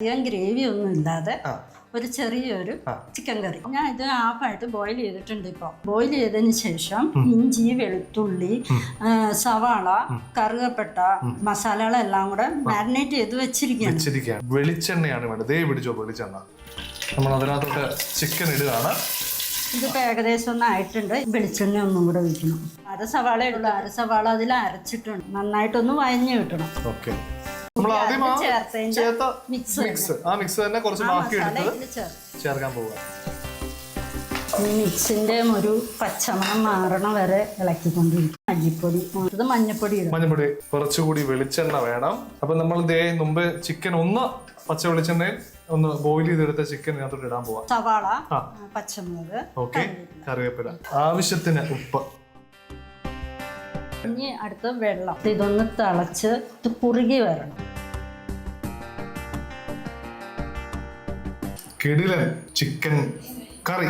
അധികം ഗ്രേവി ഒന്നും ഇല്ലാതെ ഒരു ചെറിയൊരു ചിക്കൻ കറി. ഞാൻ ഇത് ഹാഫായിട്ട് ബോയിൽ ചെയ്തിട്ടുണ്ട്. ഇപ്പോൾ ബോയിൽ ചെയ്തതിന് ശേഷം ഇഞ്ചി, വെളുത്തുള്ളി, സവാള, കറുകപ്പട്ട, മസാലകളെല്ലാം കൂടെ മാരിനേറ്റ് ചെയ്ത് വെച്ചിരിക്കുകയാണ്. വെളിച്ചെണ്ണയാണ് വേണ്ടത്. പിടിച്ചോ വെളിച്ചെണ്ണ. നമ്മൾ അതിനകത്തോട്ട് ചിക്കൻ ഇടുകയാണ്. ഇതിപ്പോൾ ഏകദേശം ഒന്നും ആയിട്ടുണ്ട്. വെളിച്ചെണ്ണ ഒന്നും കൂടെ ഒഴിക്കണം. അര സവാള ഇടുള്ളൂ. അര സവാള അതിൽ അരച്ചിട്ടുണ്ട്. നന്നായിട്ടൊന്ന് വഴഞ്ഞു കിട്ടണം. ഓക്കെ. നമ്മൾ ആദ്യം ചേർത്ത മിക്സ് തന്നെ കുറച്ച് ബാക്കി എടുത്ത് ചേർക്കാൻ പോവുക. മിക്സിന്റെ ഒരു പച്ചമണം മാറണ വരെ ഇളക്കിക്കൊണ്ടിരിക്കും. അരിപ്പൊടി, മഞ്ഞപ്പൊടി കുറച്ചുകൂടി വെളിച്ചെണ്ണ വേണം. അപ്പൊ നമ്മൾ മുമ്പ് ചിക്കൻ ഒന്ന് പച്ച വെളിച്ചെണ്ണയിൽ ഒന്ന് ബോയിൽ ചെയ്തെടുത്ത ചിക്കൻ ഇതിനകത്തോട്ട് ഇടാൻ പോവാം. സവാള, പച്ചമുളക്, ഓക്കെ, കറിവേപ്പില, ആവശ്യത്തിന് ഉപ്പ്. ഇനി അടുത്ത വെള്ളം. ഇതൊന്ന് തിളച്ച് ഇത് കുറുകി വരണം. കിടിലൻ ചിക്കൻ കറി